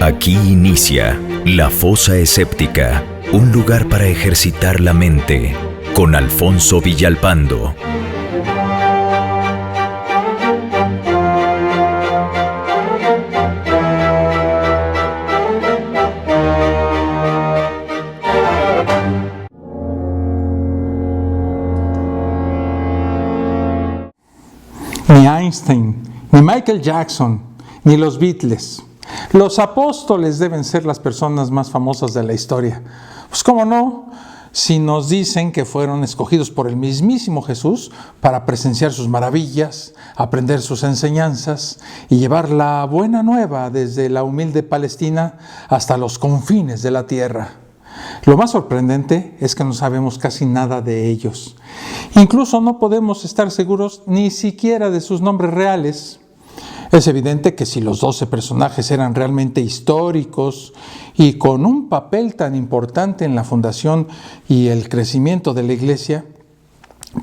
Aquí inicia La Fosa Escéptica, un lugar para ejercitar la mente, con Alfonso Villalpando. Ni Einstein, ni Michael Jackson, ni los Beatles. Los apóstoles deben ser las personas más famosas de la historia. Pues cómo no, si nos dicen que fueron escogidos por el mismísimo Jesús para presenciar sus maravillas, aprender sus enseñanzas y llevar la buena nueva desde la humilde Palestina hasta los confines de la tierra. Lo más sorprendente es que no sabemos casi nada de ellos. Incluso no podemos estar seguros ni siquiera de sus nombres reales. Es evidente que si los 12 personajes eran realmente históricos y con un papel tan importante en la fundación y el crecimiento de la Iglesia,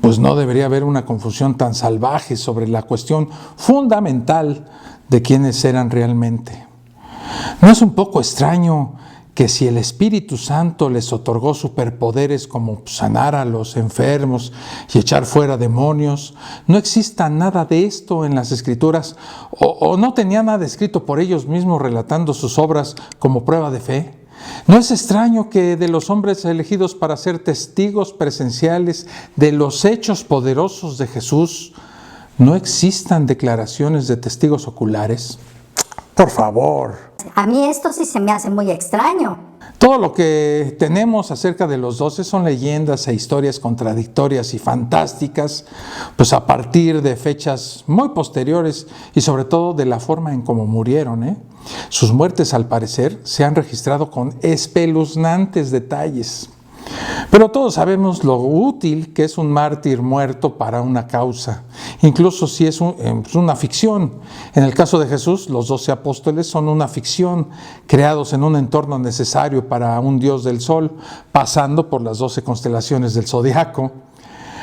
pues no debería haber una confusión tan salvaje sobre la cuestión fundamental de quiénes eran realmente. ¿No es un poco extraño que si el Espíritu Santo les otorgó superpoderes como sanar a los enfermos y echar fuera demonios, no exista nada de esto en las Escrituras o no tenía nada escrito por ellos mismos relatando sus obras como prueba de fe? ¿No es extraño que de los hombres elegidos para ser testigos presenciales de los hechos poderosos de Jesús no existan declaraciones de testigos oculares? Por favor. A mí esto sí se me hace muy extraño. Todo lo que tenemos acerca de los 12 son leyendas e historias contradictorias y fantásticas, pues a partir de fechas muy posteriores y sobre todo de la forma en cómo murieron. Sus muertes, al parecer, se han registrado con espeluznantes detalles. Pero todos sabemos lo útil que es un mártir muerto para una causa, incluso si es una ficción. En el caso de Jesús, los 12 apóstoles son una ficción, creados en un entorno necesario para un dios del sol, pasando por las 12 constelaciones del zodiaco.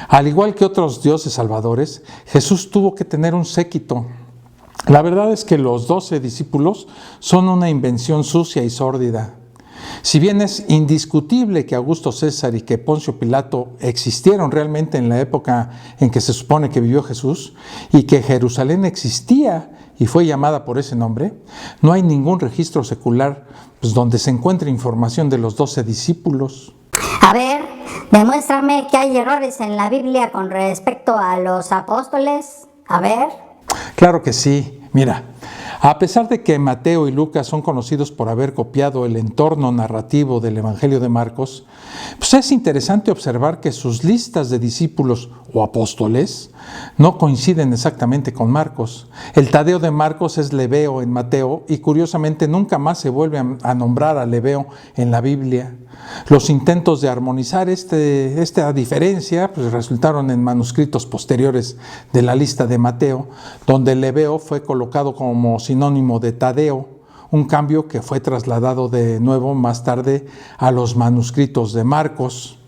Al igual que otros dioses salvadores, Jesús tuvo que tener un séquito. La verdad es que los 12 discípulos son una invención sucia y sórdida. Si bien es indiscutible que Augusto César y que Poncio Pilato existieron realmente en la época en que se supone que vivió Jesús y que Jerusalén existía y fue llamada por ese nombre, no hay ningún registro secular donde se encuentre información de los 12 discípulos. A ver, demuéstrame que hay errores en la Biblia con respecto a los apóstoles. A ver. Claro que sí. Mira, a pesar de que Mateo y Lucas son conocidos por haber copiado el entorno narrativo del Evangelio de Marcos, pues es interesante observar que sus listas de discípulos o apóstoles no coinciden exactamente con Marcos. El Tadeo de Marcos es Lebeo en Mateo y curiosamente nunca más se vuelve a nombrar a Lebeo en la Biblia. Los intentos de armonizar esta diferencia pues resultaron en manuscritos posteriores de la lista de Mateo, donde Lebeo fue colocado como sinónimo de Tadeo, un cambio que fue trasladado de nuevo más tarde a los manuscritos de Marcos.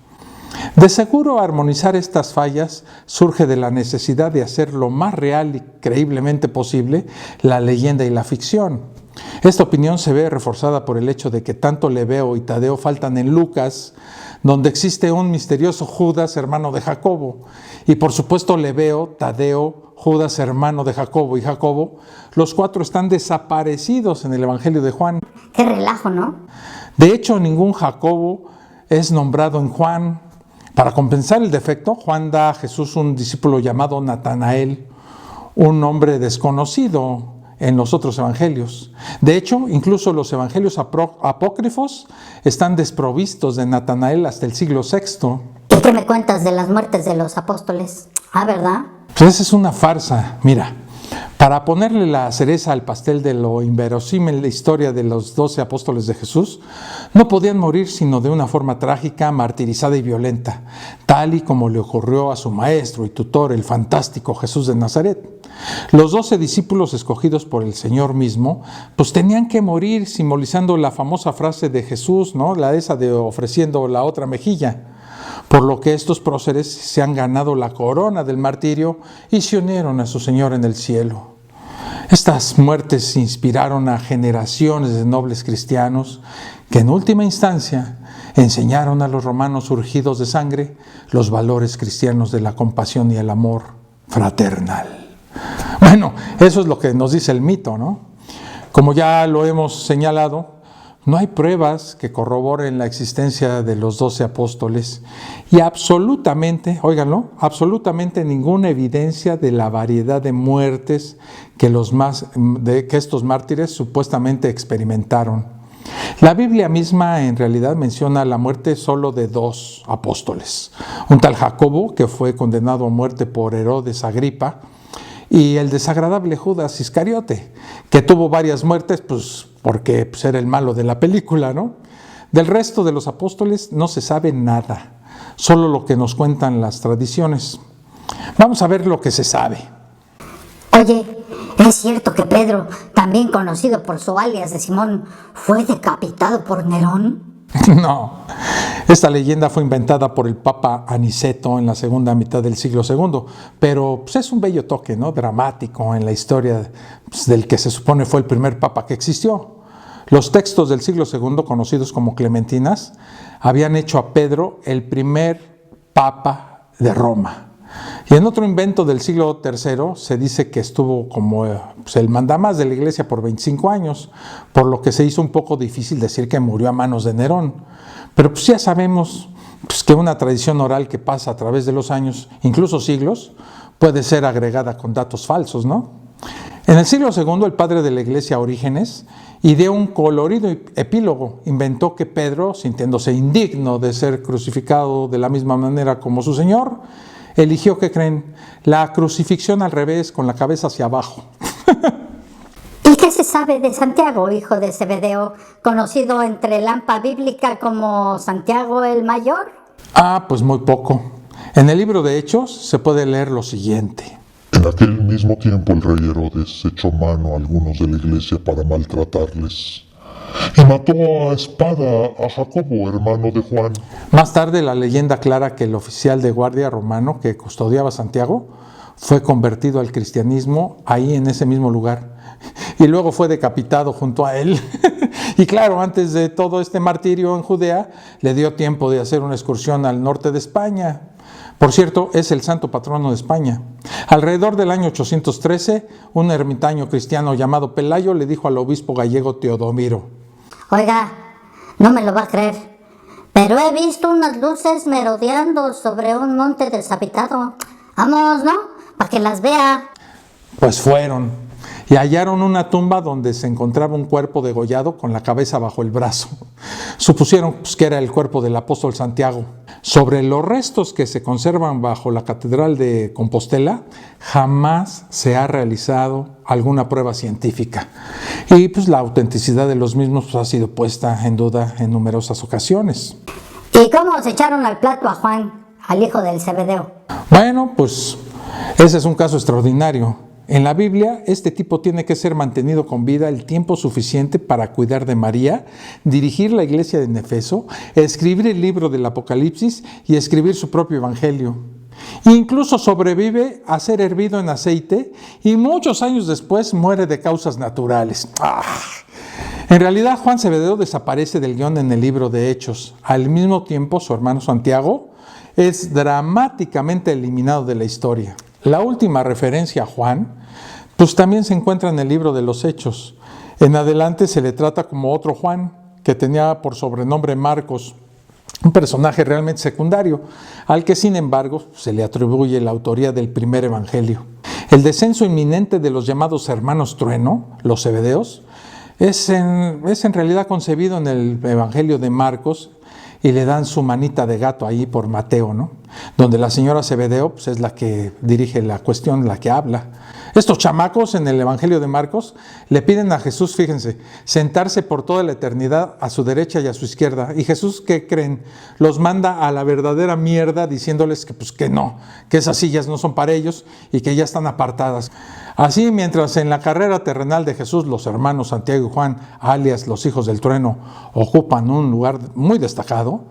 De seguro, armonizar estas fallas surge de la necesidad de hacer lo más real y creíblemente posible la leyenda y la ficción. Esta opinión se ve reforzada por el hecho de que tanto Lebeo y Tadeo faltan en Lucas, donde existe un misterioso Judas, hermano de Jacobo. Y por supuesto Lebeo, Tadeo, Judas, hermano de Jacobo y Jacobo, los 4 están desaparecidos en el Evangelio de Juan. Qué relajo, ¿no? De hecho, ningún Jacobo es nombrado en Juan. Para compensar el defecto, Juan da a Jesús un discípulo llamado Natanael, un nombre desconocido en los otros evangelios. De hecho, incluso los evangelios apócrifos están desprovistos de Natanael hasta el siglo VI. ¿Y qué me cuentas de las muertes de los apóstoles? Ah, ¿verdad? Pues esa es una farsa. Mira, para ponerle la cereza al pastel de lo inverosímil la historia de los 12 apóstoles de Jesús, no podían morir sino de una forma trágica, martirizada y violenta, tal y como le ocurrió a su maestro y tutor, el fantástico Jesús de Nazaret. Los 12 discípulos escogidos por el Señor mismo, pues tenían que morir simbolizando la famosa frase de Jesús, ¿no? La esa de ofreciendo la otra mejilla. Por lo que estos próceres se han ganado la corona del martirio y se unieron a su Señor en el cielo. Estas muertes inspiraron a generaciones de nobles cristianos que en última instancia enseñaron a los romanos urgidos de sangre los valores cristianos de la compasión y el amor fraternal. Bueno, eso es lo que nos dice el mito, ¿no? Como ya lo hemos señalado, no hay pruebas que corroboren la existencia de los 12 apóstoles y absolutamente, óiganlo, absolutamente ninguna evidencia de la variedad de muertes que estos mártires supuestamente experimentaron. La Biblia misma en realidad menciona la muerte solo de 2 apóstoles. Un tal Jacobo, que fue condenado a muerte por Herodes Agripa, y el desagradable Judas Iscariote, que tuvo varias muertes, pues porque era el malo de la película, ¿no? Del resto de los apóstoles no se sabe nada, solo lo que nos cuentan las tradiciones. Vamos a ver lo que se sabe. Oye, ¿es cierto que Pedro, también conocido por su alias de Simón, fue decapitado por Nerón? No, esta leyenda fue inventada por el Papa Aniceto en la segunda mitad del siglo II, pero es un bello toque, ¿no? Dramático en la historia del que se supone fue el primer papa que existió. Los textos del siglo II, conocidos como Clementinas, habían hecho a Pedro el primer papa de Roma. Y en otro invento del siglo III se dice que estuvo como el mandamás de la iglesia por 25 años, por lo que se hizo un poco difícil decir que murió a manos de Nerón. Pero ya sabemos que una tradición oral que pasa a través de los años, incluso siglos, puede ser agregada con datos falsos, ¿no? En el siglo II, el padre de la iglesia Orígenes ideó un colorido epílogo. Inventó que Pedro, sintiéndose indigno de ser crucificado de la misma manera como su Señor, eligió, ¿qué creen? La crucifixión al revés, con la cabeza hacia abajo. ¿Y qué se sabe de Santiago, hijo de Zebedeo, conocido entre la AMPA bíblica como Santiago el Mayor? Pues muy poco. En el libro de Hechos se puede leer lo siguiente. En aquel mismo tiempo el rey Herodes echó mano a algunos de la iglesia para maltratarles y mató a espada a Jacobo, hermano de Juan. Más tarde la leyenda aclara que el oficial de guardia romano que custodiaba a Santiago fue convertido al cristianismo ahí en ese mismo lugar y luego fue decapitado junto a él. Y claro, antes de todo este martirio en Judea, le dio tiempo de hacer una excursión al norte de España. Por cierto, es el santo patrono de España. Alrededor del año 813, un ermitaño cristiano llamado Pelayo le dijo al obispo gallego Teodomiro: Oiga, no me lo va a creer, pero he visto unas luces merodeando sobre un monte deshabitado. Vamos, ¿no? Para que las vea. Pues fueron y hallaron una tumba donde se encontraba un cuerpo degollado con la cabeza bajo el brazo. Supusieron que era el cuerpo del apóstol Santiago. Sobre los restos que se conservan bajo la Catedral de Compostela, jamás se ha realizado alguna prueba científica. Y la autenticidad de los mismos ha sido puesta en duda en numerosas ocasiones. ¿Y cómo se echaron al plato a Juan, al hijo del Zebedeo? Bueno, ese es un caso extraordinario. En la Biblia, este tipo tiene que ser mantenido con vida el tiempo suficiente para cuidar de María, dirigir la iglesia de Efeso, escribir el libro del Apocalipsis y escribir su propio evangelio. Incluso sobrevive a ser hervido en aceite y muchos años después muere de causas naturales. En realidad, Juan Zebedeo desaparece del guión en el libro de Hechos. Al mismo tiempo, su hermano Santiago es dramáticamente eliminado de la historia. La última referencia a Juan, también se encuentra en el libro de los Hechos. En adelante se le trata como otro Juan, que tenía por sobrenombre Marcos, un personaje realmente secundario, al que sin embargo se le atribuye la autoría del primer evangelio. El descenso inminente de los llamados hermanos trueno, los Zebedeos, es en realidad concebido en el evangelio de Marcos, y le dan su manita de gato ahí por Mateo, ¿no? Donde la señora Zebedeo es la que dirige la cuestión, la que habla. Estos chamacos en el Evangelio de Marcos le piden a Jesús, fíjense, sentarse por toda la eternidad a su derecha y a su izquierda. Y Jesús, ¿qué creen? Los manda a la verdadera mierda diciéndoles que no, que esas sillas no son para ellos y que ya están apartadas. Así, mientras en la carrera terrenal de Jesús los hermanos Santiago y Juan, alias los hijos del trueno, ocupan un lugar muy destacado,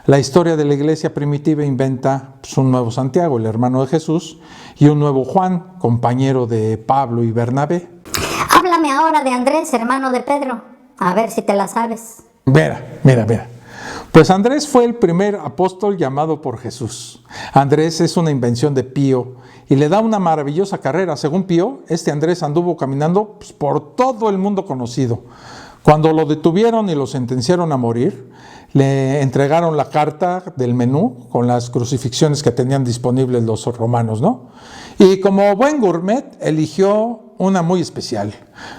la historia de la iglesia primitiva inventa un nuevo Santiago, el hermano de Jesús, y un nuevo Juan, compañero de Pablo y Bernabé. háblame ahora de Andrés, hermano de Pedro. A ver si te la sabes. Mira. Pues Andrés fue el primer apóstol llamado por Jesús. Andrés es una invención de Pío y le da una maravillosa carrera. Según Pío, Andrés anduvo caminando por todo el mundo conocido. Cuando lo detuvieron y lo sentenciaron a morir, le entregaron la carta del menú con las crucifixiones que tenían disponibles los romanos, ¿no? Y como buen gourmet, eligió una muy especial.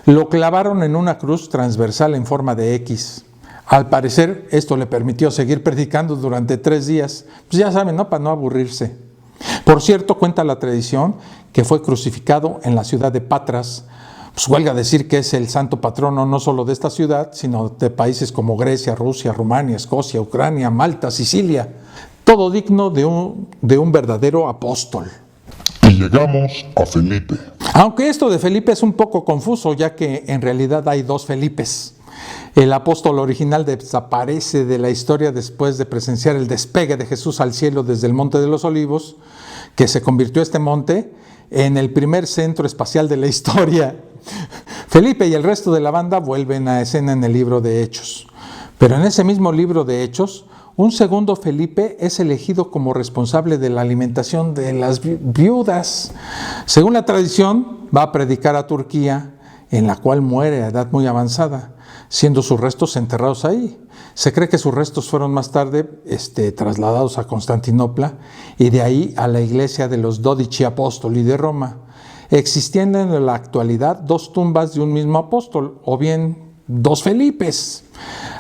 Lo clavaron en una cruz transversal en forma de X. Al parecer, esto le permitió seguir predicando durante 3 días. Pues ya saben, ¿no? Para no aburrirse. Por cierto, cuenta la tradición que fue crucificado en la ciudad de Patras. Pues huelga decir que es el santo patrono no solo de esta ciudad, sino de países como Grecia, Rusia, Rumania, Escocia, Ucrania, Malta, Sicilia. Todo digno de un verdadero apóstol. Y llegamos a Felipe. Aunque esto de Felipe es un poco confuso, ya que en realidad hay 2 Felipes. El apóstol original desaparece de la historia después de presenciar el despegue de Jesús al cielo desde el Monte de los Olivos, que se convirtió este monte en el primer centro espacial de la historia. Felipe y el resto de la banda vuelven a escena en el libro de Hechos. Pero en ese mismo libro de Hechos, un segundo Felipe es elegido como responsable de la alimentación de las viudas. Según la tradición, va a predicar a Turquía, en la cual muere a edad muy avanzada, siendo sus restos enterrados ahí. Se cree que sus restos fueron más tarde trasladados a Constantinopla y de ahí a la iglesia de los 12 Apóstoli de Roma. Existían en la actualidad 2 tumbas de un mismo apóstol, o bien 2 Felipes.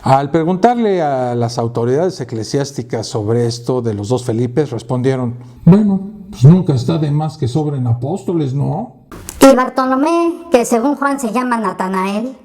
Al preguntarle a las autoridades eclesiásticas sobre esto de los 2 Felipes, respondieron: bueno, pues nunca está de más que sobren apóstoles, ¿no? Y Bartolomé, que según Juan se llama Natanael.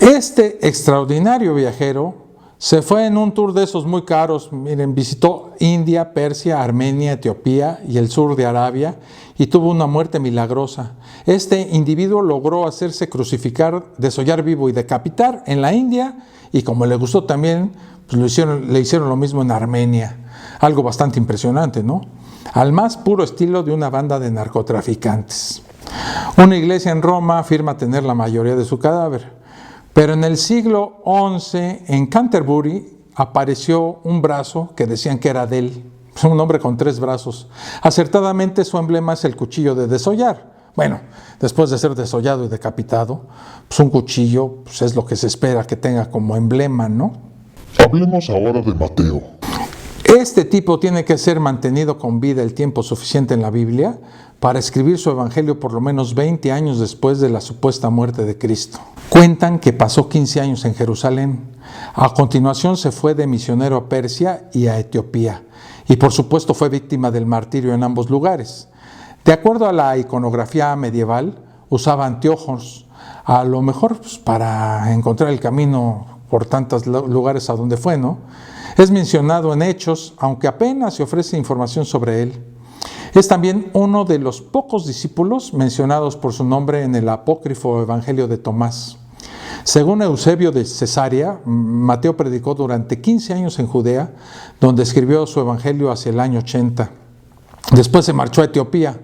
Este extraordinario viajero se fue en un tour de esos muy caros. Miren, visitó India, Persia, Armenia, Etiopía y el sur de Arabia y tuvo una muerte milagrosa. Este individuo logró hacerse crucificar, desollar vivo y decapitar en la India, y como le gustó también, pues le hicieron lo mismo en Armenia. Algo bastante impresionante, ¿no? Al más puro estilo de una banda de narcotraficantes. Una iglesia en Roma afirma tener la mayoría de su cadáver, pero en el siglo XI en Canterbury apareció un brazo que decían que era de él. Es un hombre con 3 brazos. Acertadamente su emblema es el cuchillo de desollar. Bueno, después de ser desollado y decapitado, pues un cuchillo pues es lo que se espera que tenga como emblema, ¿no? Hablemos ahora de Mateo. Este tipo tiene que ser mantenido con vida el tiempo suficiente en la Biblia para escribir su evangelio por lo menos 20 años después de la supuesta muerte de Cristo. Cuentan que pasó 15 años en Jerusalén. A continuación se fue de misionero a Persia y a Etiopía. Y por supuesto fue víctima del martirio en ambos lugares. De acuerdo a la iconografía medieval, usaba anteojos, a lo mejor pues, para encontrar el camino por tantos lugares a donde fue, ¿no? Es mencionado en Hechos, aunque apenas se ofrece información sobre él. Es también uno de los pocos discípulos mencionados por su nombre en el apócrifo Evangelio de Tomás. Según Eusebio de Cesarea, Mateo predicó durante 15 años en Judea, donde escribió su evangelio hacia el año 80. Después se marchó a Etiopía.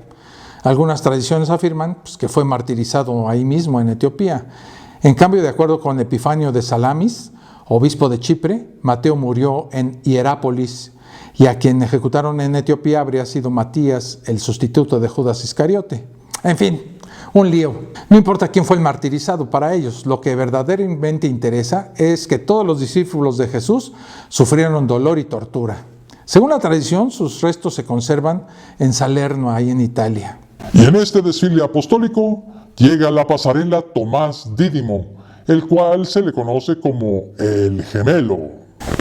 Algunas tradiciones afirman pues, que fue martirizado ahí mismo en Etiopía. En cambio, de acuerdo con Epifanio de Salamis, obispo de Chipre, Mateo murió en Hierápolis, y a quien ejecutaron en Etiopía habría sido Matías, el sustituto de Judas Iscariote. En fin, un lío. No importa quién fue el martirizado para ellos, lo que verdaderamente interesa es que todos los discípulos de Jesús sufrieron dolor y tortura. Según la tradición, sus restos se conservan en Salerno, ahí en Italia. Y en este desfile apostólico llega a la pasarela Tomás Dídimo, el cual se le conoce como el gemelo.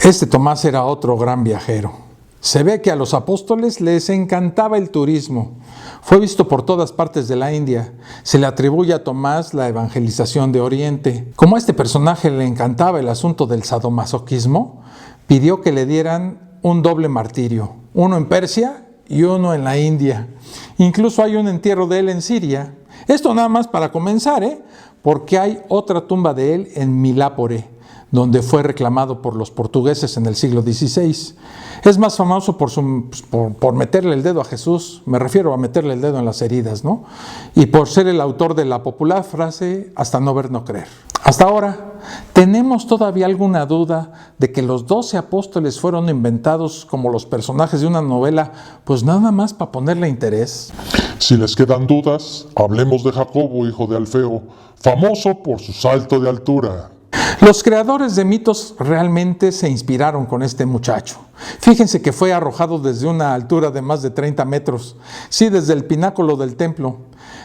Este Tomás era otro gran viajero. Se ve que a los apóstoles les encantaba el turismo. Fue visto por todas partes de la India. Se le atribuye a Tomás la evangelización de Oriente. Como a este personaje le encantaba el asunto del sadomasoquismo, pidió que le dieran un doble martirio, uno en Persia y uno en la India. Incluso hay un entierro de él en Siria. Esto nada más para comenzar, porque hay otra tumba de él en Milápore, donde fue reclamado por los portugueses en el siglo XVI. Es más famoso por meterle el dedo a Jesús, me refiero a meterle el dedo en las heridas, ¿no? Y por ser el autor de la popular frase, hasta no ver, no creer. Hasta ahora, ¿tenemos todavía alguna duda de que los 12 apóstoles fueron inventados como los personajes de una novela, pues nada más para ponerle interés? Si les quedan dudas, hablemos de Jacobo, hijo de Alfeo, famoso por su salto de altura. Los creadores de mitos realmente se inspiraron con este muchacho. Fíjense que fue arrojado desde una altura de más de 30 metros, sí, desde el pináculo del templo.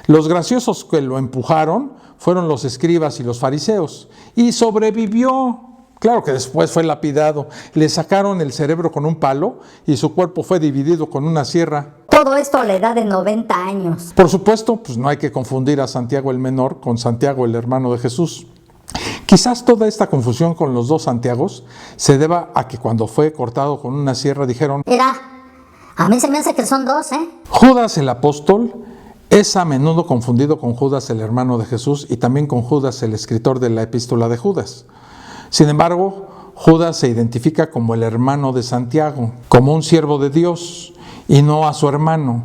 Los graciosos que lo empujaron fueron los escribas y los fariseos, y sobrevivió. Claro que después fue lapidado, le sacaron el cerebro con un palo y su cuerpo fue dividido con una sierra. Todo esto a la edad de 90 años. Por supuesto, pues no hay que confundir a Santiago el menor con Santiago el hermano de Jesús. Quizás toda esta confusión con los dos Santiagos se deba a que cuando fue cortado con una sierra dijeron: Mira, a mí se me hace que son dos, ¿eh? Judas el apóstol es a menudo confundido con Judas el hermano de Jesús y también con Judas el escritor de la epístola de Judas. Sin embargo, Judas se identifica como el hermano de Santiago, como un siervo de Dios y no a su hermano.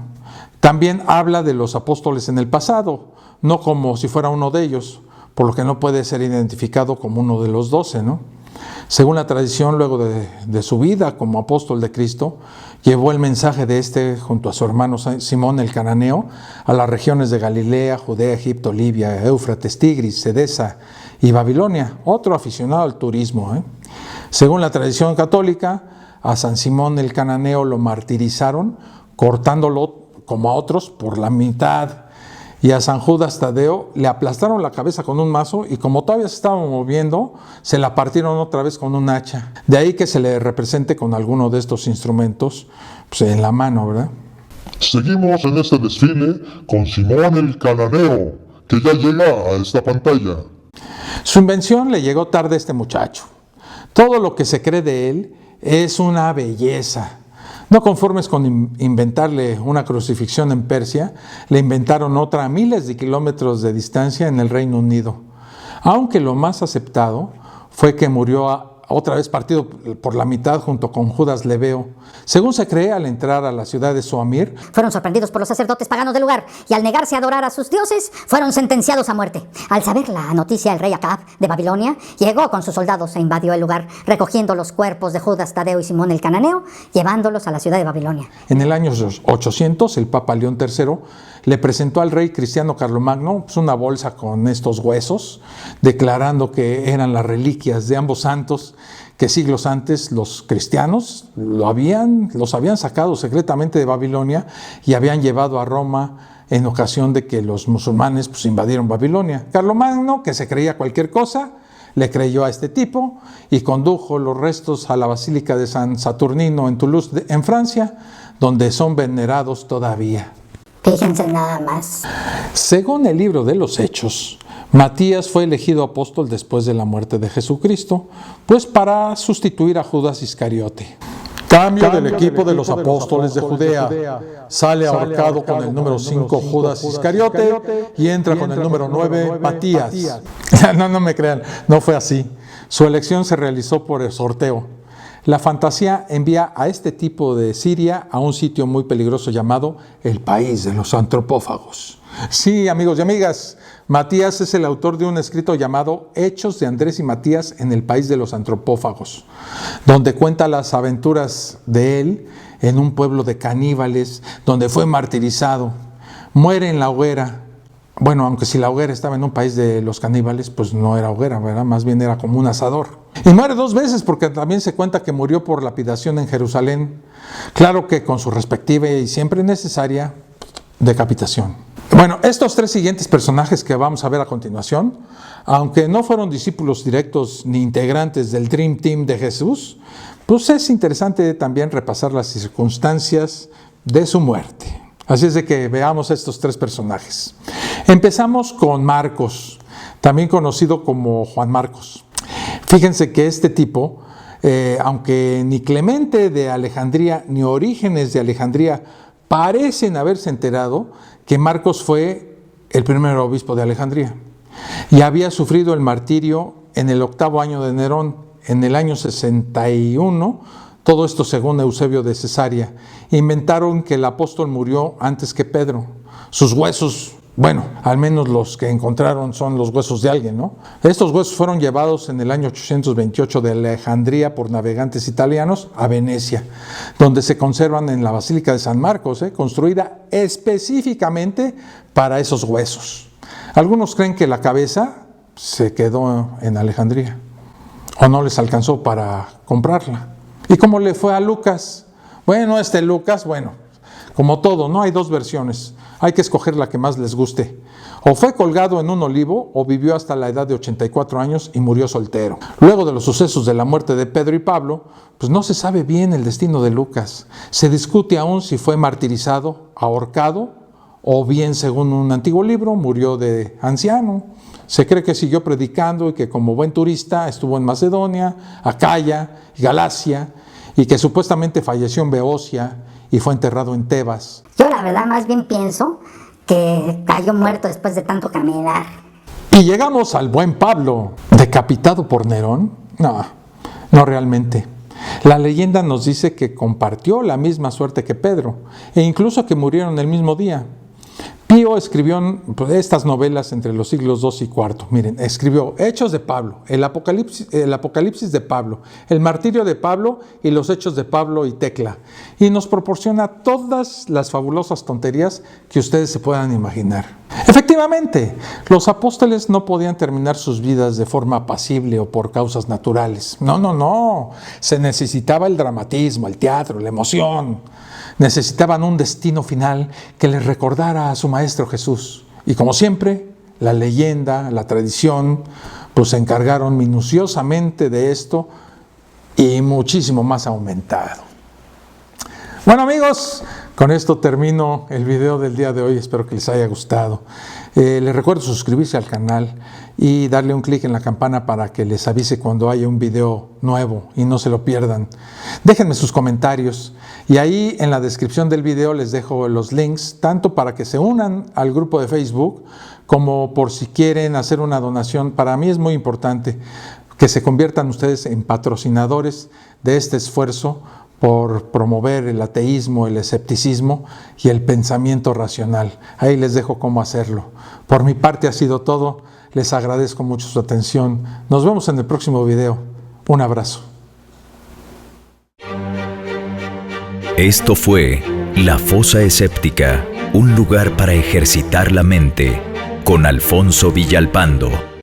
También habla de los apóstoles en el pasado, no como si fuera uno de ellos, por lo que no puede ser identificado como uno de los 12, ¿no? Según la tradición, luego de su vida como apóstol de Cristo, llevó el mensaje de este junto a su hermano Simón el Cananeo a las regiones de Galilea, Judea, Egipto, Libia, Éufrates, Tigris, Edesa y Babilonia, otro aficionado al turismo. Según la tradición católica, a San Simón el Cananeo lo martirizaron, cortándolo como a otros por la mitad. Y a San Judas Tadeo le aplastaron la cabeza con un mazo y como todavía se estaba moviendo, se la partieron otra vez con un hacha. De ahí que se le represente con alguno de estos instrumentos pues, en la mano, ¿verdad? Seguimos en este desfile con Simón el Cananeo, que ya llega a esta pantalla. Su invención le llegó tarde a este muchacho. Todo lo que se cree de él es una belleza. No conformes con inventarle una crucifixión en Persia, le inventaron otra a miles de kilómetros de distancia en el Reino Unido. Aunque lo más aceptado fue que murió otra vez partido por la mitad junto con Judas Leveo. Según se cree, al entrar a la ciudad de Soamir, fueron sorprendidos por los sacerdotes paganos del lugar y al negarse a adorar a sus dioses, fueron sentenciados a muerte. Al saber la noticia, el rey Acab de Babilonia llegó con sus soldados e invadió el lugar, recogiendo los cuerpos de Judas Tadeo y Simón el Cananeo, llevándolos a la ciudad de Babilonia. En el año 800, el Papa León III le presentó al rey Cristiano Carlomagno pues, una bolsa con estos huesos, declarando que eran las reliquias de ambos santos que siglos antes los cristianos los habían sacado secretamente de Babilonia y habían llevado a Roma en ocasión de que los musulmanes pues, invadieron Babilonia. Carlomagno, que se creía cualquier cosa, le creyó a este tipo y condujo los restos a la Basílica de San Saturnino en Toulouse, en Francia, donde son venerados todavía. Fíjense nada más. Según el libro de los Hechos, Matías fue elegido apóstol después de la muerte de Jesucristo, pues para sustituir a Judas Iscariote. Cambio del equipo de los apóstoles de Judea. Sale ahorcado con el número 5 Judas Iscariote y entra con el número 9 Matías. No me crean, no fue así. Su elección se realizó por el sorteo. La fantasía envía a este tipo de Siria a un sitio muy peligroso llamado el país de los antropófagos. Sí, amigos y amigas, Matías es el autor de un escrito llamado Hechos de Andrés y Matías en el país de los antropófagos, donde cuenta las aventuras de él en un pueblo de caníbales, donde fue martirizado, muere en la hoguera. Bueno, aunque si la hoguera estaba en un país de los caníbales, pues no era hoguera, ¿verdad? Más bien era como un asador. Y muere 2 veces porque también se cuenta que murió por lapidación en Jerusalén. Claro que con su respectiva y siempre necesaria decapitación. Bueno, estos 3 siguientes personajes que vamos a ver a continuación, aunque no fueron discípulos directos ni integrantes del Dream Team de Jesús, pues es interesante también repasar las circunstancias de su muerte. Así es de que veamos estos 3 personajes. Empezamos con Marcos, también conocido como Juan Marcos. Fíjense que este tipo, aunque ni Clemente de Alejandría ni Orígenes de Alejandría parecen haberse enterado que Marcos fue el primer obispo de Alejandría y había sufrido el martirio en el 8º año de Nerón, en el año 61, todo esto según Eusebio de Cesarea, inventaron que el apóstol murió antes que Pedro. Sus huesos, bueno, al menos los que encontraron son los huesos de alguien, ¿no? Estos huesos fueron llevados en el año 828 de Alejandría por navegantes italianos a Venecia, donde se conservan en la Basílica de San Marcos, construida específicamente para esos huesos. Algunos creen que la cabeza se quedó en Alejandría o no les alcanzó para comprarla. ¿Y cómo le fue a Lucas? Bueno, Lucas, como todo, ¿no? Hay dos versiones. Hay que escoger la que más les guste. O fue colgado en un olivo o vivió hasta la edad de 84 años y murió soltero. Luego de los sucesos de la muerte de Pedro y Pablo, pues no se sabe bien el destino de Lucas. Se discute aún si fue martirizado, ahorcado, o bien, según un antiguo libro, murió de anciano. Se cree que siguió predicando y que como buen turista estuvo en Macedonia, Acaya y Galacia, y que supuestamente falleció en Beocia y fue enterrado en Tebas. Yo la verdad más bien pienso que cayó muerto después de tanto caminar. Y llegamos al buen Pablo, decapitado por Nerón. No realmente. La leyenda nos dice que compartió la misma suerte que Pedro, e incluso que murieron el mismo día. Pío escribió estas novelas entre los siglos II y IV. Miren, escribió Hechos de Pablo, el Apocalipsis de Pablo, el Martirio de Pablo y los Hechos de Pablo y Tecla. Y nos proporciona todas las fabulosas tonterías que ustedes se puedan imaginar. Efectivamente, los apóstoles no podían terminar sus vidas de forma apacible o por causas naturales. No. Se necesitaba el dramatismo, el teatro, la emoción. Necesitaban un destino final que les recordara a su Maestro Jesús. Y como siempre, la leyenda, la tradición, pues se encargaron minuciosamente de esto y muchísimo más aumentado. Bueno amigos, con esto termino el video del día de hoy. Espero que les haya gustado. Les recuerdo suscribirse al canal y darle un clic en la campana para que les avise cuando haya un video nuevo y no se lo pierdan. Déjenme sus comentarios y ahí en la descripción del video les dejo los links, tanto para que se unan al grupo de Facebook como por si quieren hacer una donación. Para mí es muy importante que se conviertan ustedes en patrocinadores de este esfuerzo por promover el ateísmo, el escepticismo y el pensamiento racional. Ahí les dejo cómo hacerlo. Por mi parte ha sido todo. Les agradezco mucho su atención. Nos vemos en el próximo video. Un abrazo. Esto fue La Fosa Escéptica, un lugar para ejercitar la mente, con Alfonso Villalpando.